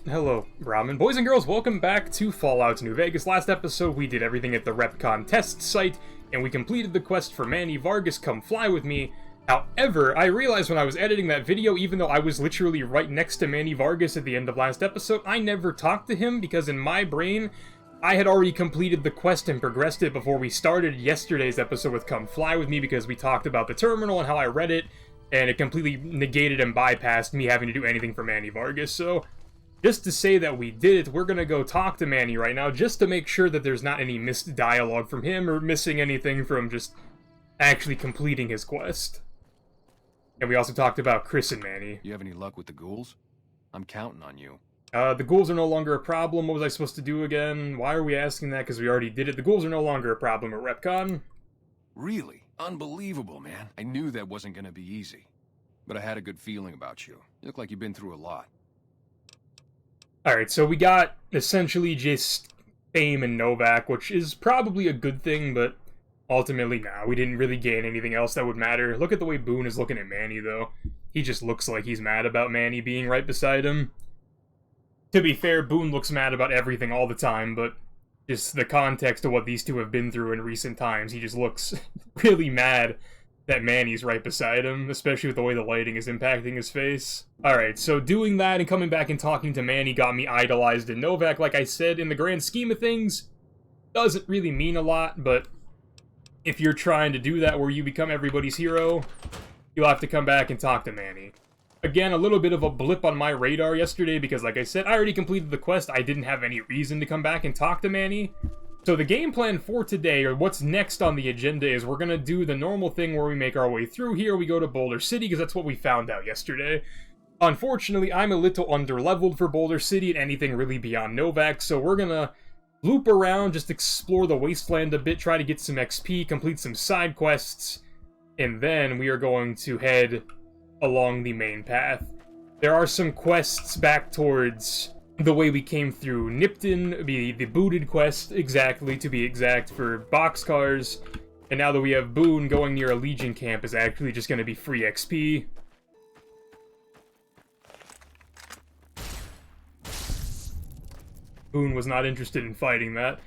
Hello, Brahmin. Boys and girls, welcome back to Fallout New Vegas. Last episode, we did everything at the RepCon test site, and we completed the quest for Manny Vargas, come fly with me. However, I realized when I was editing that video, even though I was literally right next to Manny Vargas at the end of last episode, I never talked to him, because in my brain, I had already completed the quest and progressed it before we started yesterday's episode with Come Fly With Me, because we talked about the terminal and how I read it, and it completely negated and bypassed me having to do anything for Manny Vargas, so just to say that we did it, we're gonna go talk to Manny right now, just to make sure that there's not any missed dialogue from him, or missing anything from just actually completing his quest. And we also talked about Chris and Manny. You have any luck with the ghouls? I'm counting on you. The ghouls are no longer a problem. What was I supposed to do again? Why are we asking that? Because we already did it. The ghouls are no longer a problem at RepCon. Really? Unbelievable, man. I knew that wasn't gonna be easy. But I had a good feeling about you. You look like you've been through a lot. Alright, so we got essentially just fame and Novak, which is probably a good thing, but ultimately, nah, we didn't really gain anything else that would matter. Look at the way Boone is looking at Manny, though. He just looks like he's mad about Manny being right beside him. To be fair, Boone looks mad about everything all the time, but just the context of what these two have been through in recent times, he just looks really mad that Manny's right beside him, especially with the way the lighting is impacting his face. Alright, so doing that and coming back and talking to Manny got me idolized in Novak. Like I said, in the grand scheme of things, doesn't really mean a lot, but if you're trying to do that where you become everybody's hero, you'll have to come back and talk to Manny. Again, a little bit of a blip on my radar yesterday because, like I said, I already completed the quest. I didn't have any reason to come back and talk to Manny. So the game plan for today, or what's next on the agenda, is we're going to do the normal thing where we make our way through here. We go to Boulder City, because that's what we found out yesterday. Unfortunately, I'm a little underleveled for Boulder City and anything really beyond Novak, so we're going to loop around, just explore the wasteland a bit, try to get some XP, complete some side quests, and then we are going to head along the main path. There are some quests back towards the way we came through Nipton, the booted quest, exactly, to be exact, for boxcars. And now that we have Boone, going near a Legion camp is actually just going to be free XP. Boone was not interested in fighting that.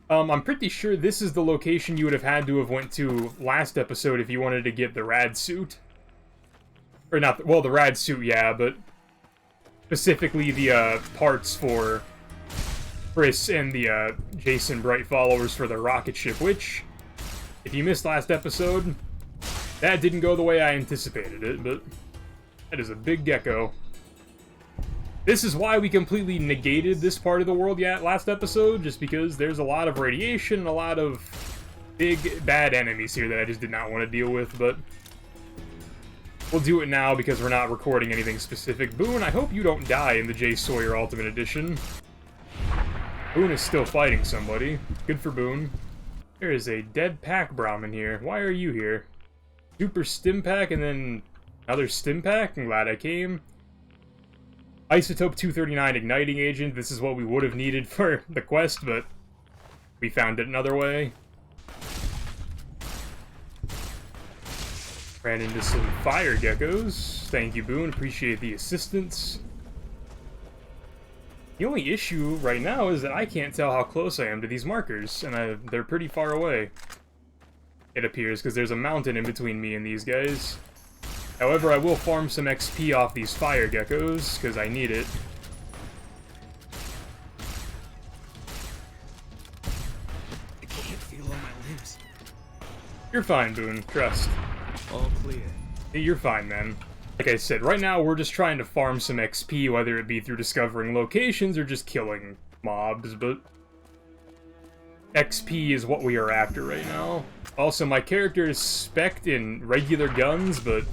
I'm pretty sure this is the location you would have had to have went to last episode if you wanted to get the rad suit. Or not, well, the rad suit, yeah, but specifically the parts for Chris and the Jason Bright followers for the rocket ship, which, if you missed last episode, that didn't go the way I anticipated it, but that is a big gecko. This is why we completely negated this part of the world last episode, just because there's a lot of radiation and a lot of big, bad enemies here that I just did not want to deal with, but we'll do it now because we're not recording anything specific. Boone, I hope you don't die in the Jay Sawyer Ultimate Edition. Boone is still fighting somebody. Good for Boone. There is a dead pack Brahmin here. Why are you here? Super stim pack and then another stim pack? I'm glad I came. Isotope 239 igniting agent. This is what we would have needed for the quest, but we found it another way. Ran into some fire geckos. Thank you, Boone. Appreciate the assistance. The only issue right now is that I can't tell how close I am to these markers, and they're pretty far away, it appears, because there's a mountain in between me and these guys. However, I will farm some XP off these fire geckos, because I need it. I can't feel all my limbs. You're fine, Boone. Trust. All clear. You're fine, man. Like I said, right now we're just trying to farm some XP, whether it be through discovering locations or just killing mobs, but XP is what we are after right now. Also, my character is spec'd in regular guns, but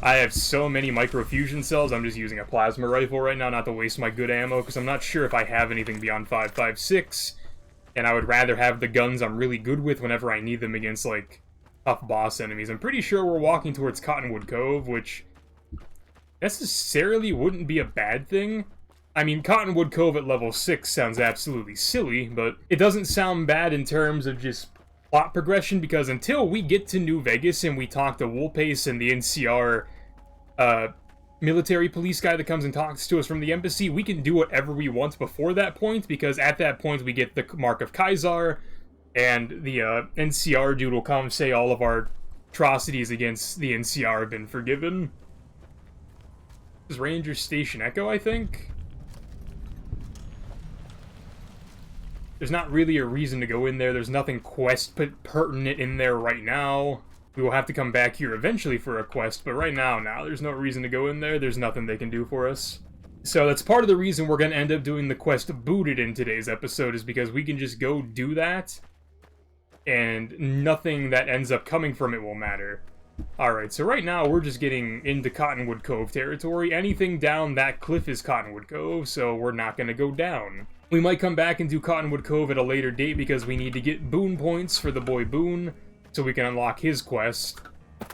I have so many microfusion cells, I'm just using a plasma rifle right now not to waste my good ammo, because I'm not sure if I have anything beyond 5.56, and I would rather have the guns I'm really good with whenever I need them against, like, tough boss enemies. I'm pretty sure we're walking towards Cottonwood Cove, which necessarily wouldn't be a bad thing. I mean, Cottonwood Cove at level 6 sounds absolutely silly, but it doesn't sound bad in terms of just plot progression, because until we get to New Vegas and we talk to Woolpace and the NCR military police guy that comes and talks to us from the embassy, we can do whatever we want before that point, because at that point we get the Mark of Kaisar, and the NCR dude will come say all of our atrocities against the NCR have been forgiven. This is Ranger Station Echo, I think? There's not really a reason to go in there. There's nothing quest pertinent in there right now. We will have to come back here eventually for a quest, but right now, there's no reason to go in there. There's nothing they can do for us. So that's part of the reason we're going to end up doing the quest booted in today's episode, is because we can just go do that, and nothing that ends up coming from it will matter. Alright, so right now we're just getting into Cottonwood Cove territory. Anything down that cliff is Cottonwood Cove, so we're not going to go down. We might come back and do Cottonwood Cove at a later date because we need to get Boone points for the boy Boone, so we can unlock his quest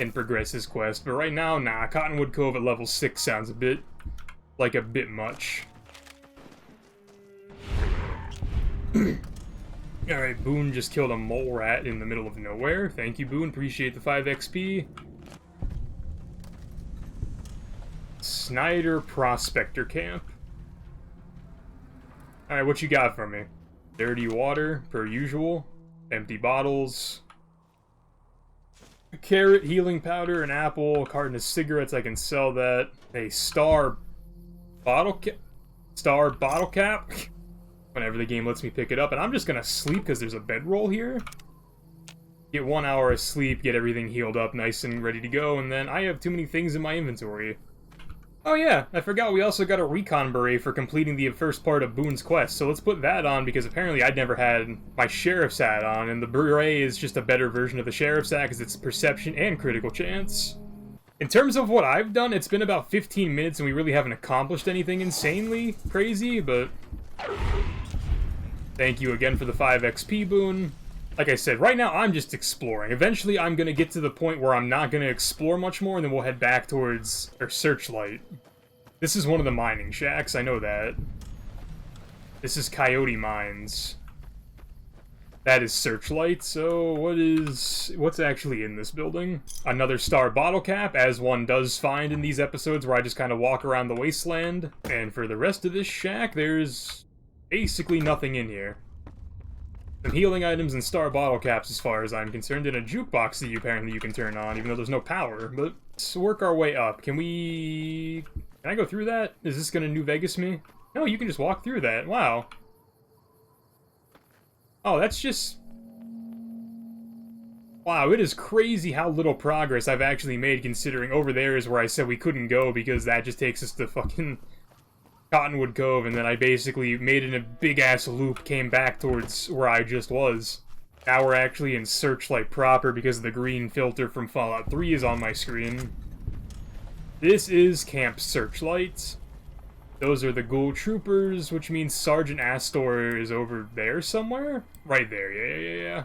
and progress his quest. But right now, Cottonwood Cove at level 6 sounds a bit much. Alright, Boone just killed a mole rat in the middle of nowhere. Thank you, Boone. Appreciate the 5 XP. Snyder Prospector Camp. Alright, what you got for me? Dirty water, per usual. Empty bottles. A carrot, healing powder, an apple, a carton of cigarettes, I can sell that. A star bottle cap? Whenever the game lets me pick it up. And I'm just gonna sleep because there's a bedroll here. Get 1 hour of sleep, get everything healed up nice and ready to go, and then I have too many things in my inventory. Oh yeah, I forgot we also got a recon beret for completing the first part of Boone's quest, so let's put that on because apparently I'd never had my sheriff's hat on, and the beret is just a better version of the sheriff's hat because it's perception and critical chance. In terms of what I've done, it's been about 15 minutes and we really haven't accomplished anything insanely crazy, but thank you again for the 5 XP, Boone. Like I said, right now I'm just exploring. Eventually I'm going to get to the point where I'm not going to explore much more, and then we'll head back towards our Searchlight. This is one of the mining shacks, I know that. This is Coyote Mines. That is Searchlight, so what's actually in this building? Another star bottle cap, as one does find in these episodes where I just kind of walk around the wasteland. And for the rest of this shack, there's basically nothing in here. Some healing items and star bottle caps as far as I'm concerned, and a jukebox that apparently you can turn on, even though there's no power. But let's work our way up. Can I go through that? Is this gonna New Vegas me? No, you can just walk through that. Wow. Oh, that's just... Wow, it is crazy how little progress I've actually made, considering over there is where I said we couldn't go because that just takes us to fucking Cottonwood Cove, and then I basically made it in a big-ass loop, came back towards where I just was. Now we're actually in Searchlight proper because the green filter from Fallout 3 is on my screen. This is Camp Searchlight. Those are the Ghoul Troopers, which means Sergeant Astor is over there somewhere? Right there, yeah.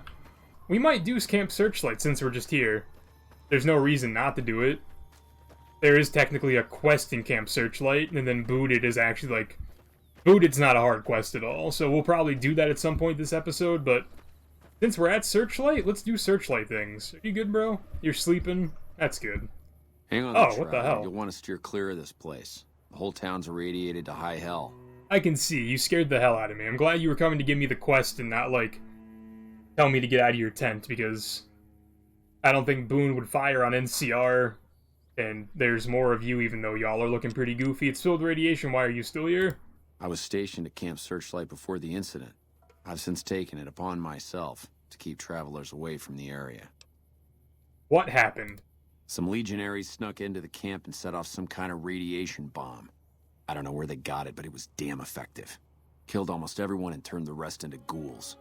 We might do Camp Searchlight since we're just here. There's no reason not to do it. There is technically a quest in Camp Searchlight, and then Booted is actually, like... Booted's not a hard quest at all, so we'll probably do that at some point this episode, but... Since we're at Searchlight, let's do Searchlight things. Are you good, bro? You're sleeping? That's good. Hang on, what the hell? You'll want to steer clear of this place. The whole town's irradiated to high hell. I can see. You scared the hell out of me. I'm glad you were coming to give me the quest and not, like, tell me to get out of your tent, because I don't think Boone would fire on NCR, and there's more of you, even though y'all are looking pretty goofy. It's filled with radiation. Why are you still here? I was stationed at Camp Searchlight before the incident. I've since taken it upon myself to keep travelers away from the area. What happened? Some legionaries snuck into the camp and set off some kind of radiation bomb. I don't know where they got it, but it was damn effective. Killed almost everyone and turned the rest into ghouls.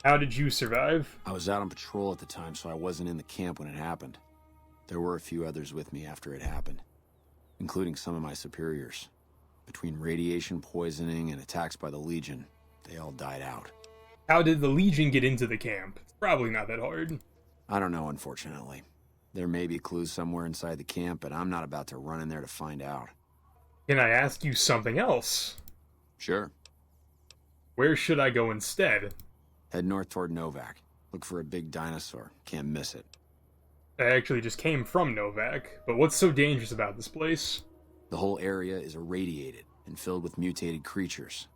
How did you survive? I was out on patrol at the time, so I wasn't in the camp when it happened. There were a few others with me after it happened, including some of my superiors. Between radiation poisoning and attacks by the Legion, they all died out. How did the Legion get into the camp? It's probably not that hard. I don't know, unfortunately. There may be clues somewhere inside the camp, but I'm not about to run in there to find out. Can I ask you something else? Sure. Where should I go instead? Head north toward Novak. Look for a big dinosaur. Can't miss it. I actually just came from Novak, but what's so dangerous about this place? The whole area is irradiated and filled with mutated creatures.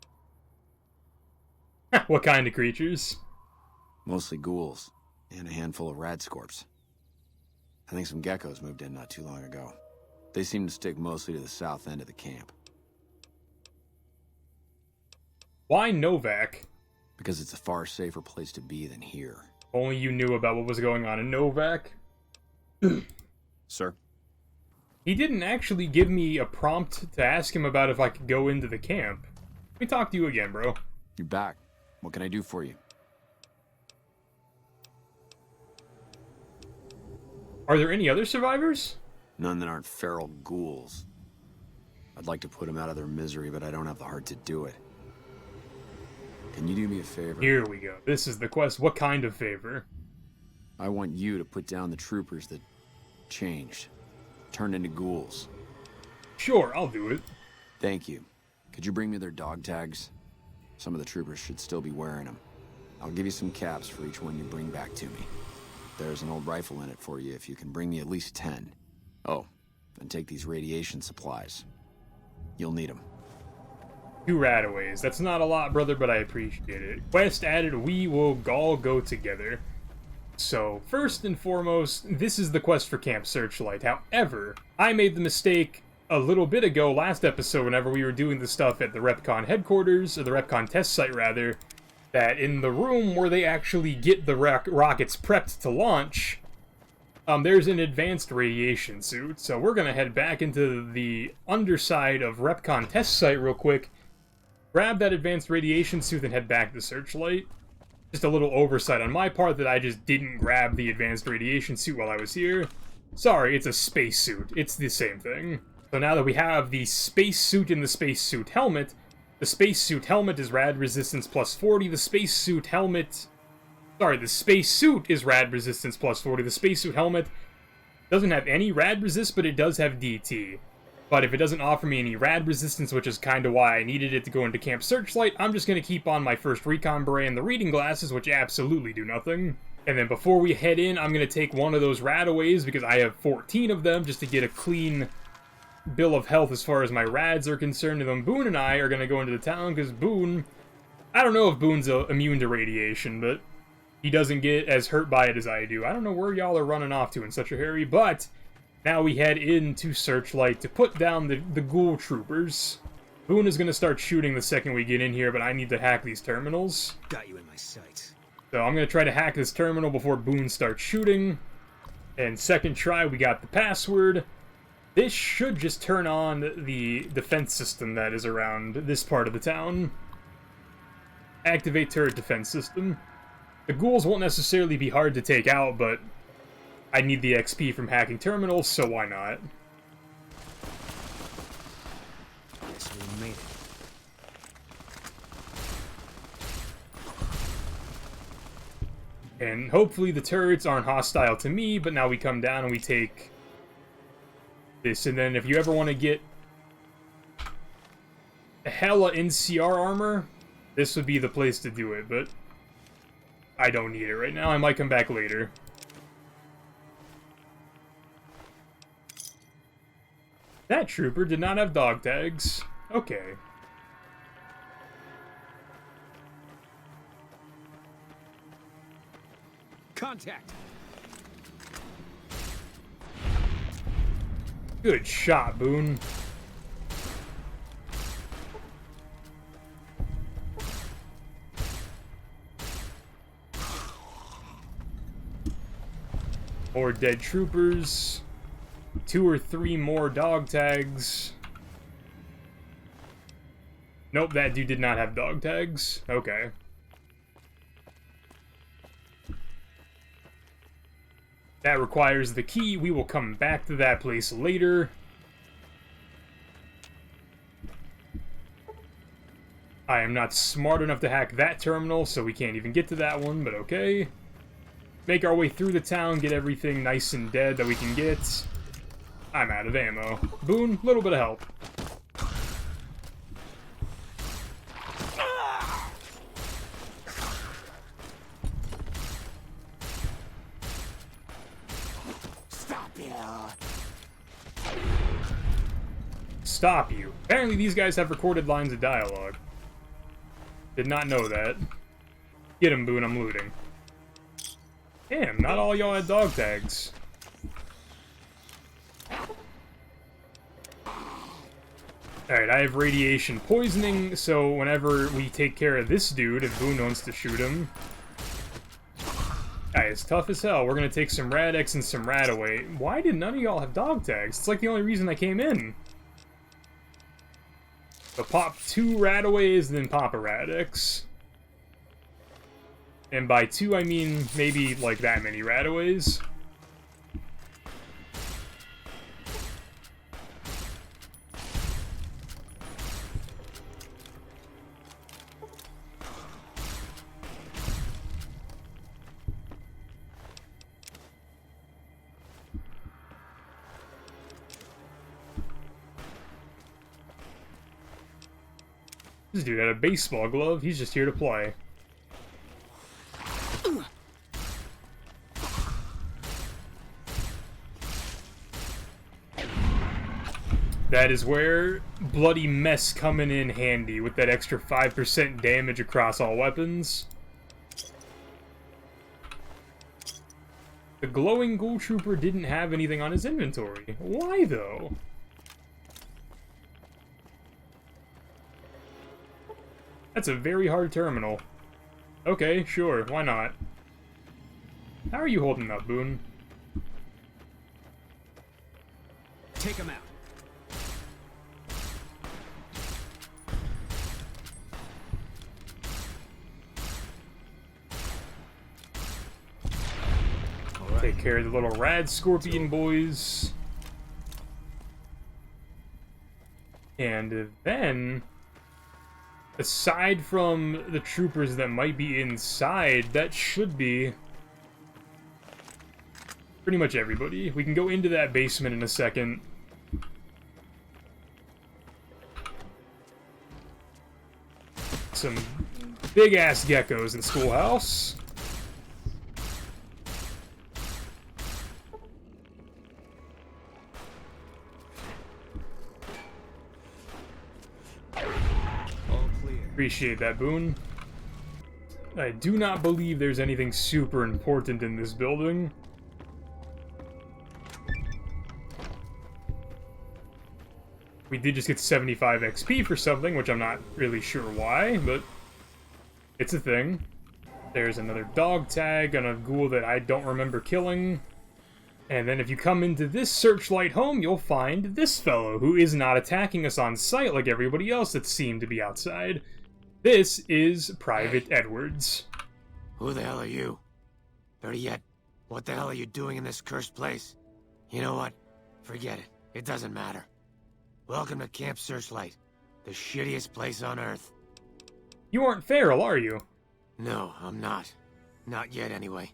What kind of creatures? Mostly ghouls, and a handful of radscorps. I think some geckos moved in not too long ago. They seem to stick mostly to the south end of the camp. Why Novak? Because it's a far safer place to be than here. Only you knew about what was going on in Novak. Sir? He didn't actually give me a prompt to ask him about if I could go into the camp. Let me talk to you again, bro. You're back. What can I do for you? Are there any other survivors? None that aren't feral ghouls. I'd like to put them out of their misery, but I don't have the heart to do it. Can you do me a favor? Here we go. This is the quest. What kind of favor? I want you to put down the troopers that changed. Turned into ghouls. Sure, I'll do it. Thank you. Could you bring me their dog tags? Some of the troopers should still be wearing them. I'll give you some caps for each one you bring back to me. There's an old rifle in it for you if you can bring me at least 10. Oh, and take these radiation supplies. You'll need them. 2 rataways. That's not a lot, brother, but I appreciate it. Quest added, we will all go together. So, first and foremost, this is the quest for Camp Searchlight. However, I made the mistake a little bit ago, last episode, whenever we were doing the stuff at the REPCON headquarters, or the REPCON test site, rather, that in the room where they actually get the rockets prepped to launch, there's an advanced radiation suit. So we're going to head back into the underside of REPCON test site real quick, grab that advanced radiation suit, and head back to Searchlight. Just a little oversight on my part that I just didn't grab the advanced radiation suit while I was here. Sorry, it's a spacesuit. It's the same thing. So now that we have the spacesuit and the spacesuit helmet, the spacesuit helmet is rad resistance plus 40, the spacesuit helmet... Sorry, the spacesuit is rad resistance plus 40, the spacesuit helmet doesn't have any rad resist, but it does have DT. But if it doesn't offer me any rad resistance, which is kind of why I needed it to go into Camp Searchlight, I'm just going to keep on my first recon beret and the reading glasses, which absolutely do nothing. And then before we head in, I'm going to take one of those radaways, because I have 14 of them, just to get a clean bill of health as far as my rads are concerned. And then Boone and I are going to go into the town, because Boone... I don't know if Boone's immune to radiation, but he doesn't get as hurt by it as I do. I don't know where y'all are running off to in such a hurry, but... Now we head into Searchlight to put down the ghoul troopers. Boone is going to start shooting the second we get in here, but I need to hack these terminals. Got you in my sights. So I'm going to try to hack this terminal before Boone starts shooting. And second try, we got the password. This should just turn on the defense system that is around this part of the town. Activate turret defense system. The ghouls won't necessarily be hard to take out, but I need the XP from hacking terminals, so why not? Guess we made it. And hopefully the turrets aren't hostile to me, but now we come down and we take this. And then if you ever want to get hella NCR armor, this would be the place to do it, but I don't need it right now. I might come back later. That trooper did not have dog tags. Okay. Contact! Good shot, Boone. More dead troopers. 2 or 3 more dog tags. Nope, that dude did not have dog tags. Okay. That requires the key. We will come back to that place later. I am not smart enough to hack that terminal, so we can't even get to that one, but okay. Make our way through the town, get everything nice and dead that we can get. I'm out of ammo. Boone, little bit of help. stop you. Apparently these guys have recorded lines of dialogue. Did not know that. Get him, Boone, I'm looting. Damn, not all y'all had dog tags. Alright, I have radiation poisoning, so whenever we take care of this dude, if Boone wants to shoot him... Guy is tough as hell. We're gonna take some Rad-X and some Radaway. Why did none of y'all have dog tags? It's like the only reason I came in. So pop 2 Radaways, then pop a Rad-X. And by 2, I mean maybe like that many Radaways. This dude had a baseball glove. He's just here to play. That is where Bloody Mess coming in handy with that extra 5% damage across all weapons. The glowing ghoul trooper didn't have anything on his inventory. Why though? That's a very hard terminal. Okay, sure, why not? How are you holding up, Boone? Take him out. Take care of the little rad scorpion boys. And then, aside from the troopers that might be inside, that should be pretty much everybody. We can go into that basement in a second. Some big-ass geckos in the schoolhouse. Appreciate that, Boone. I do not believe there's anything super important in this building. We did just get 75 XP for something, which I'm not really sure why, but it's a thing. There's another dog tag on a ghoul that I don't remember killing. And then if you come into this Searchlight home, you'll find this fellow, who is not attacking us on sight like everybody else that seemed to be outside. This is Private Edwards. Who the hell are you? Better yet, what the hell are you doing in this cursed place? You know what? Forget it. It doesn't matter. Welcome to Camp Searchlight, the shittiest place on Earth. You aren't feral, are you? No, I'm not. Not yet, anyway.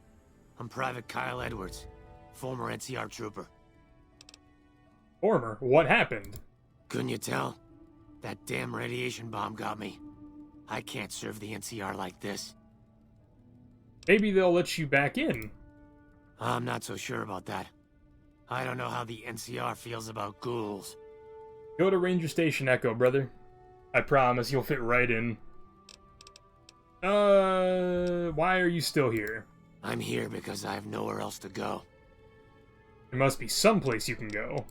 I'm Private Kyle Edwards, former NCR trooper. Former? What happened? Couldn't you tell? That damn radiation bomb got me. I can't serve the NCR like this. Maybe they'll let you back in. I'm not so sure about that. I don't know how the NCR feels about ghouls. Go to Ranger Station Echo, brother. I promise you'll fit right in. Why are you still here? I'm here because I have nowhere else to go. There must be someplace you can go.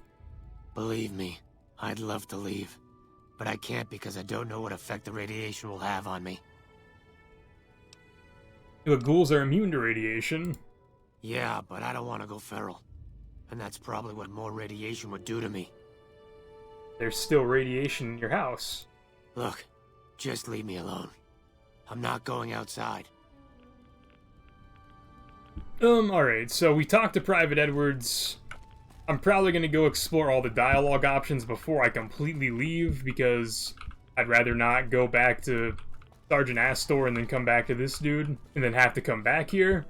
Believe me, I'd love to leave. But I can't because I don't know what effect the radiation will have on me. The ghouls are immune to radiation. Yeah, but I don't want to go feral. And that's probably what more radiation would do to me. There's still radiation in your house. Look, just leave me alone. I'm not going outside. Alright, so we talked to Private Edwards. I'm probably going to go explore all the dialogue options before I completely leave, because I'd rather not go back to Sergeant Astor and then come back to this dude, and then have to come back here.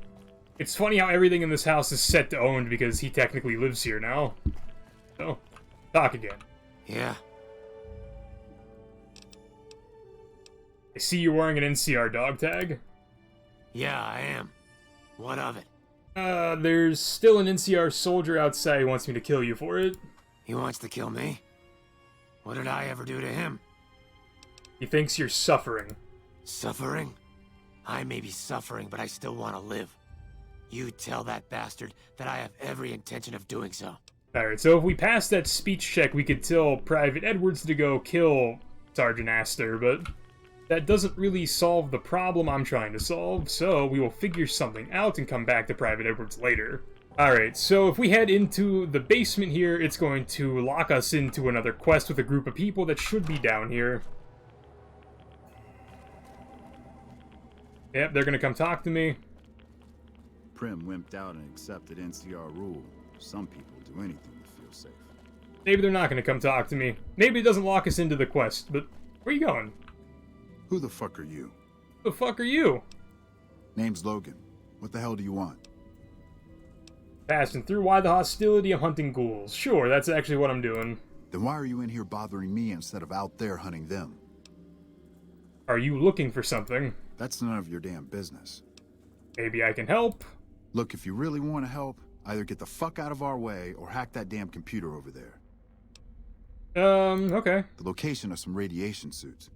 It's funny how everything in this house is set to owned because he technically lives here now. So, talk again. Yeah? I see you're wearing an NCR dog tag. Yeah, I am. What of it? There's still an NCR soldier outside who wants me to kill you for it. He wants to kill me? What did I ever do to him? He thinks you're suffering. Suffering? I may be suffering, but I still want to live. You tell that bastard that I have every intention of doing so. Alright, so if we pass that speech check, we could tell Private Edwards to go kill Sergeant Astor, but that doesn't really solve the problem I'm trying to solve, so we will figure something out and come back to Private Edwards later. Alright, so if we head into the basement here, it's going to lock us into another quest with a group of people that should be down here. Yep, they're gonna come talk to me. Prim wimped out and accepted NCR rule. Some people do anything to feel safe. Maybe they're not gonna come talk to me. Maybe it doesn't lock us into the quest, but where are you going? Who the fuck are you? Who the fuck are you? Name's Logan. What the hell do you want? Passing through, why the hostility? I'm hunting ghouls. Sure, that's actually what I'm doing. Then why are you in here bothering me instead of out there hunting them? Are you looking for something? That's none of your damn business. Maybe I can help. Look, if you really want to help, either get the fuck out of our way or hack that damn computer over there. Okay. The location of some radiation suits.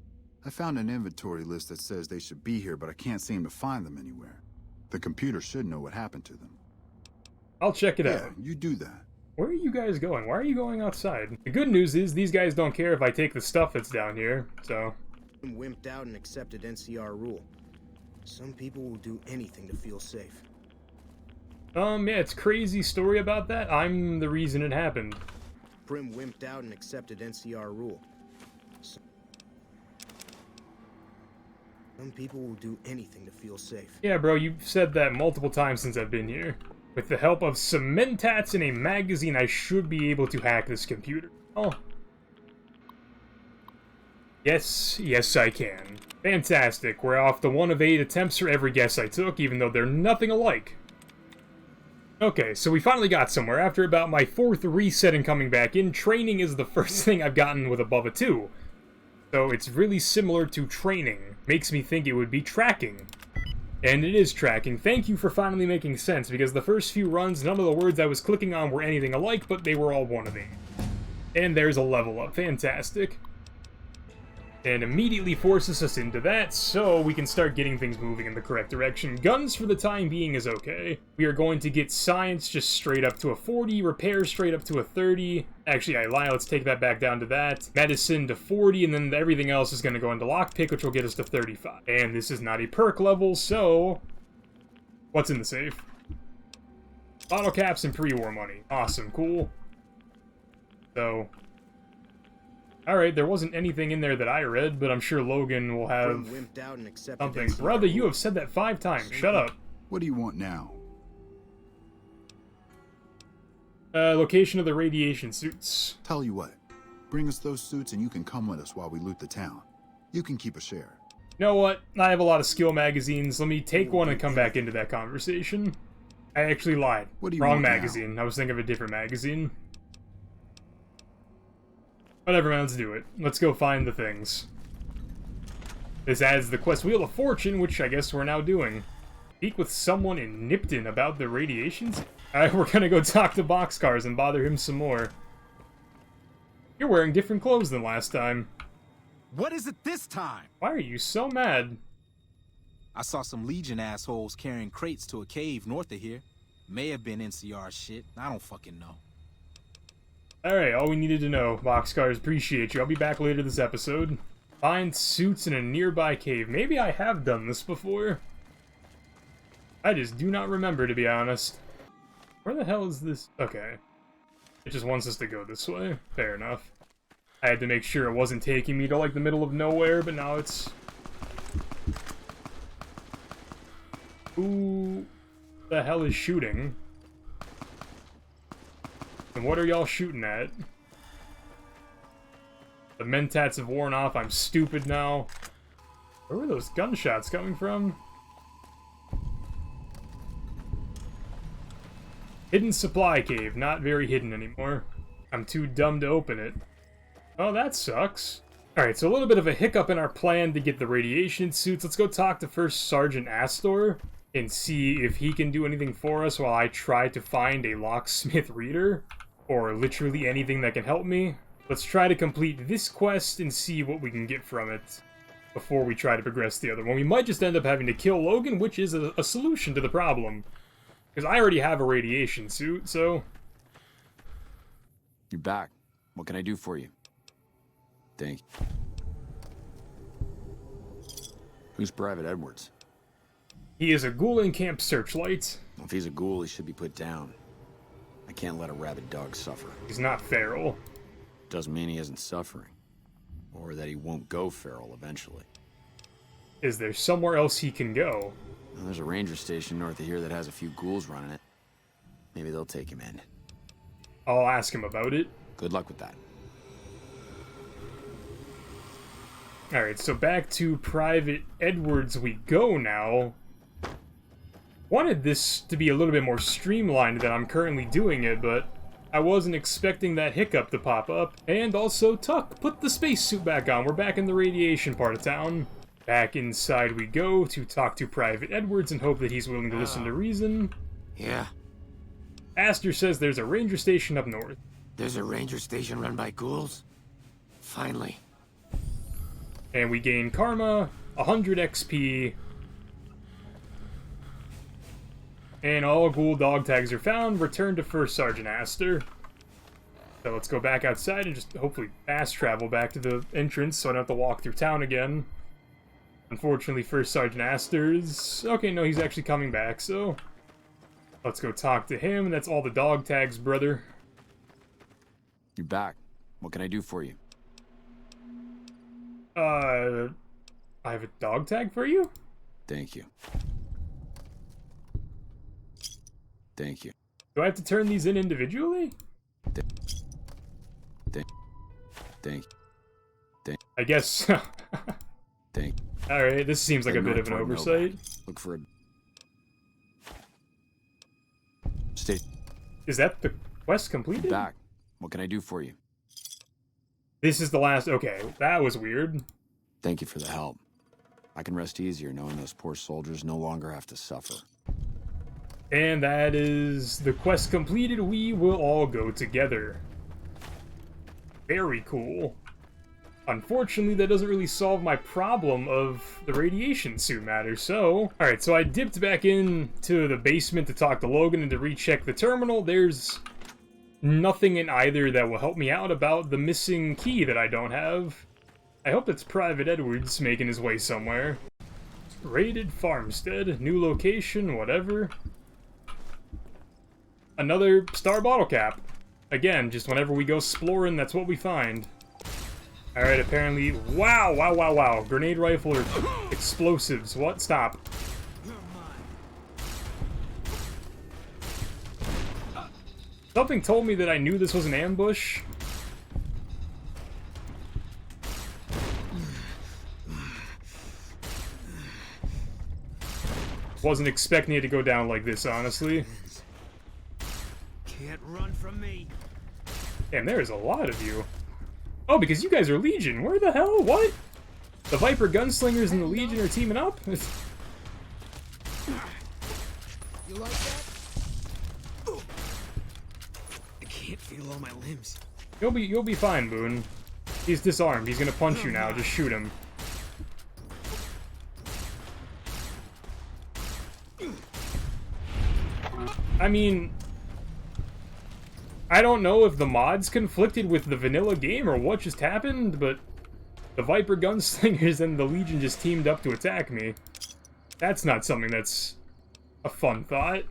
I found an inventory list that says they should be here, but I can't seem to find them anywhere. The computer should know what happened to them. I'll check it Yeah, out. you do that. Where are you guys going? Why are you going outside? The good news is these guys don't care if I take the stuff that's down here, so... Wimped out and accepted NCR rule. Some people will do anything to feel safe. Yeah, it's crazy story about that. I'm the reason it happened. Prim wimped out and accepted NCR rule. Some people will do anything to feel safe. Yeah, bro, you've said that multiple times since I've been here. With the help of cementats and a magazine, I should be able to hack this computer. Oh. Yes, I can. Fantastic. We're off to 1 of 8 attempts for every guess I took, even though they're nothing alike. Okay, so we finally got somewhere. After about my 4th reset and coming back in, training is the first thing I've gotten with above a 2. So it's really similar to training. Makes me think it would be tracking. And it is tracking. Thank you for finally making sense, because the first few runs, none of the words I was clicking on were anything alike, but they were all 1 of 8. And there's a level up. Fantastic. And immediately forces us into that, so we can start getting things moving in the correct direction. Guns for the time being is okay. We are going to get science just straight up to a 40, repair straight up to a 30. Actually, I lie, let's take that back down to that. Medicine to 40, and then everything else is going to go into lockpick, which will get us to 35. And this is not a perk level, so... what's in the safe? Bottle caps and pre-war money. Awesome, cool. So... alright, there wasn't anything in there that I read, but I'm sure Logan will have something. Brother, you have said that 5 times. Shut up. What do you want now? Location of the radiation suits. Tell you what. Bring us those suits and you can come with us while we loot the town. You can keep a share. You know what? I have a lot of skill magazines. Let me take one and come back into that conversation. I actually lied. What do you Wrong want now? magazine. I was thinking of a different magazine. Whatever, man, let's do it. Let's go find the things. This adds the quest Wheel of Fortune, which I guess we're now doing. Speak with someone in Nipton about the radiations? Alright, we're gonna go talk to Boxcars and bother him some more. You're wearing different clothes than last time. What is it this time? Why are you so mad? I saw some Legion assholes carrying crates to a cave north of here. May have been NCR shit. I don't fucking know. Alright, all we needed to know. Boxcars, appreciate you. I'll be back later this episode. Find suits in a nearby cave. Maybe I have done this before. I just do not remember, to be honest. Where the hell is this? Okay. It just wants us to go this way. Fair enough. I had to make sure it wasn't taking me to, like, the middle of nowhere, but now it's... Who the hell is shooting? And what are y'all shooting at? The mentats have worn off. I'm stupid now. Where were those gunshots coming from? Hidden supply cave. Not very hidden anymore. I'm too dumb to open it. Oh, that sucks. Alright, so a little bit of a hiccup in our plan to get the radiation suits. Let's go talk to first Sergeant Astor and see if he can do anything for us while I try to find a locksmith reader. Or literally anything that can help me. Let's try to complete this quest and see what we can get from it before we try to progress the other one. We might just end up having to kill Logan, which is a solution to the problem. Because I already have a radiation suit, so... You're back. What can I do for you? Thank you. Who's Private Edwards? He is a ghoul in Camp Searchlight. If he's a ghoul, he should be put down. I can't let a rabid dog suffer. He's not feral. Doesn't mean he isn't suffering. Or that he won't go feral eventually. Is there somewhere else he can go? Well, there's a ranger station north of here that has a few ghouls running it. Maybe they'll take him in. I'll ask him about it. Good luck with that. Alright, so back to Private Edwards we go now. Wanted this to be a little bit more streamlined than I'm currently doing it, but I wasn't expecting that hiccup to pop up. And also, Tuck, put the spacesuit back on. We're back in the radiation part of town. Back inside we go to talk to Private Edwards and hope that he's willing to listen to reason. Yeah, Aster says there's a ranger station up north. there's a ranger station run by ghouls? Finally. And we gain karma, 100 XP, and all ghoul dog tags are found. Return to First Sergeant Aster. So let's go back outside and just hopefully fast travel back to the entrance so I don't have to walk through town again. Unfortunately, First Sergeant Aster is... Okay, no, he's actually coming back, so... Let's go talk to him, and that's all the dog tags, brother. You're back. What can I do for you? I have a dog tag for you? Thank you. Thank you. Do I have to turn these in individually? Thank you. I guess. Thank you. Alright, this seems like a bit of an oversight. Look for a... Stay Is that the quest completed? back. What can I do for you? This is the last... Okay, that was weird. Thank you for the help. I can rest easier knowing those poor soldiers no longer have to suffer. And that is the quest completed. We will all go together. Very cool. Unfortunately, that doesn't really solve my problem of the radiation suit matter, so... Alright, so I dipped back into the basement to talk to Logan and to recheck the terminal. There's nothing in either that will help me out about the missing key that I don't have. I hope it's Private Edwards making his way somewhere. Raided farmstead, new location, whatever. Another star bottle cap. Again, just whenever we go exploring, that's what we find. Alright, apparently... Wow. Grenade rifle or explosives. What? Stop. Something told me that I knew this was an ambush. Wasn't expecting it to go down like this, honestly. Can't run from me. Damn, there's a lot of you. Oh, because you guys are Legion. Where the hell? What? The Viper Gunslingers and the Legion are teaming up? You like that? I can't feel all my limbs. You'll be fine, Boone. He's disarmed. He's gonna punch you now. Just shoot him. I mean, I don't know if the mods conflicted with the vanilla game or what just happened, but the Viper Gunslingers and the Legion just teamed up to attack me. That's not something that's a fun thought.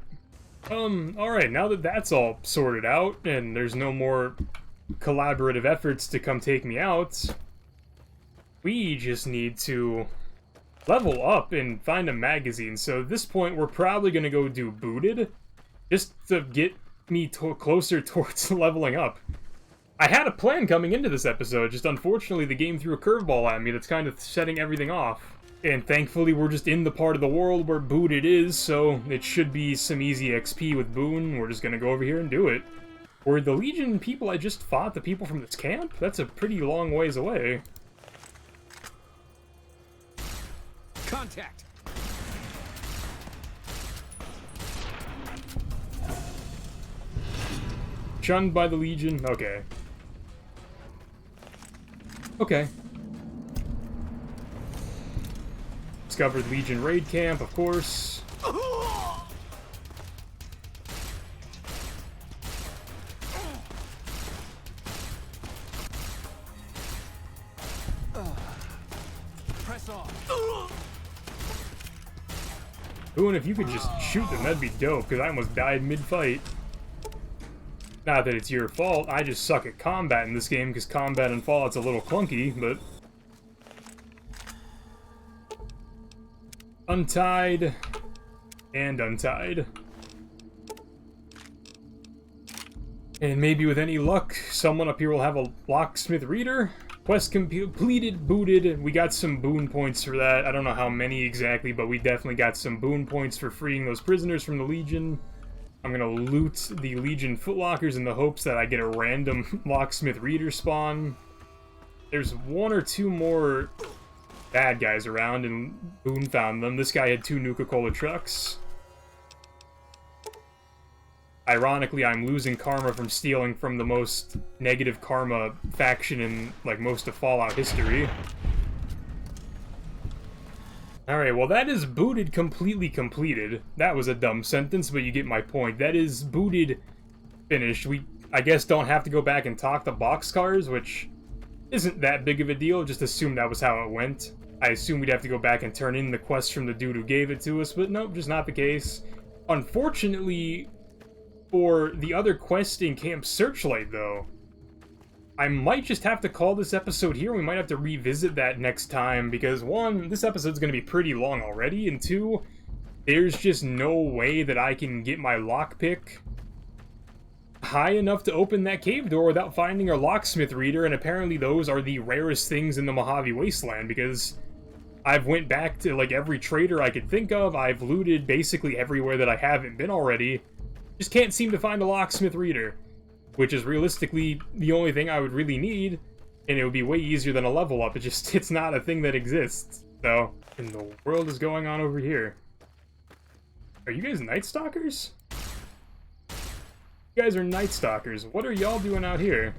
Alright, now that that's all sorted out, and there's no more collaborative efforts to come take me out, we just need to level up and find a magazine. So at this point, we're probably gonna go do Booted, just to get me closer towards leveling up. I had a plan coming into this episode, just unfortunately the game threw a curveball at me that's kind of setting everything off. And thankfully we're just in the part of the world where Booted is, so it should be some easy XP with Boone. We're just gonna go over here and do it. Were the Legion people I just fought the people from this camp? That's a pretty long ways away. Contact. Shunned by the Legion? Okay. Okay. Discovered Legion raid camp, of course. Press on. Ooh, and if you could just shoot them, that'd be dope, because I almost died mid-fight. Not that it's your fault, I just suck at combat in this game, because combat in Fallout's a little clunky, but... Untied. And untied. And maybe with any luck, someone up here will have a locksmith reader? Quest completed, booted. We got some boon points for that. I don't know how many exactly, but we definitely got some boon points for freeing those prisoners from the Legion. I'm gonna loot the Legion footlockers in the hopes that I get a random locksmith reader spawn. There's one or two more bad guys around, and Boone found them. This guy had 2 Nuka-Cola trucks. Ironically, I'm losing karma from stealing from the most negative karma faction in, like, most of Fallout history. Alright, well that is booted completely completed. That was a dumb sentence, but you get my point. That is booted finished. We, I guess, don't have to go back and talk to boxcars, which isn't that big of a deal. Just assume that was how it went. I assume we'd have to go back and turn in the quest from the dude who gave it to us, but nope, just not the case. Unfortunately, for the other quest in Camp Searchlight, though, I might just have to call this episode here. We might have to revisit that next time, because 1, this episode's going to be pretty long already, and 2, there's just no way that I can get my lockpick high enough to open that cave door without finding our locksmith reader, and apparently those are the rarest things in the Mojave Wasteland, because I've went back to, like, every trader I could think of. I've looted basically everywhere that I haven't been already. Just can't seem to find a locksmith reader, which is realistically the only thing I would really need, and it would be way easier than a level up. It's not a thing that exists. So, what in the world is going on over here? Are you guys Night Stalkers? You guys are Night Stalkers. What are y'all doing out here?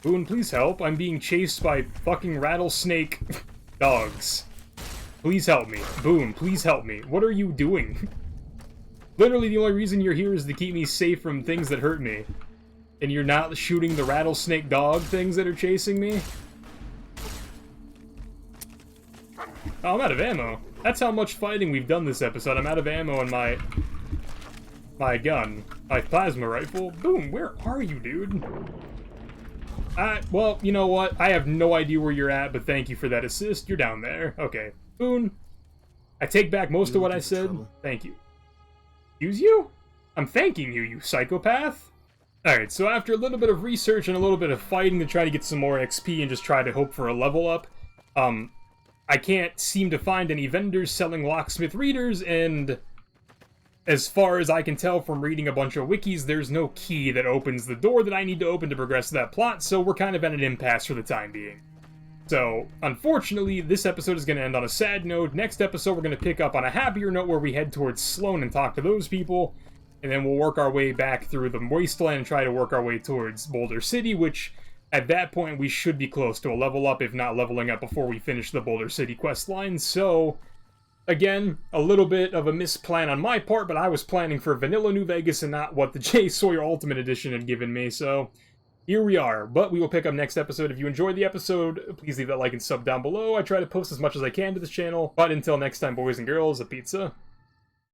Boone, please help. I'm being chased by fucking rattlesnake dogs. Please help me. Boone, please help me. What are you doing? Literally the only reason you're here is to keep me safe from things that hurt me. And you're not shooting the rattlesnake dog things that are chasing me? Oh, I'm out of ammo. That's how much fighting we've done this episode. I'm out of ammo in my gun. My plasma rifle. Boom, where are you, dude? Well, you know what? I have no idea where you're at, but thank you for that assist. You're down there. Okay. Boone, I take back most of what I said. Thank you. Excuse you? I'm thanking you, you psychopath. Alright, so after a little bit of research and a little bit of fighting to try to get some more XP and just try to hope for a level up, I can't seem to find any vendors selling locksmith readers, and as far as I can tell from reading a bunch of wikis, there's no key that opens the door that I need to open to progress that plot, so we're kind of at an impasse for the time being. So, unfortunately, this episode is going to end on a sad note. Next episode, we're going to pick up on a happier note where we head towards Sloan and talk to those people, and then we'll work our way back through the wasteland and try to work our way towards Boulder City, which, at that point, we should be close to a level up, if not leveling up before we finish the Boulder City quest line, so... Again, a little bit of a misplan on my part, but I was planning for Vanilla New Vegas and not what the Jay Sawyer Ultimate Edition had given me, so here we are. But we will pick up next episode. If you enjoyed the episode, please leave that like and sub down below. I try to post as much as I can to this channel. But until next time, boys and girls, a pizza.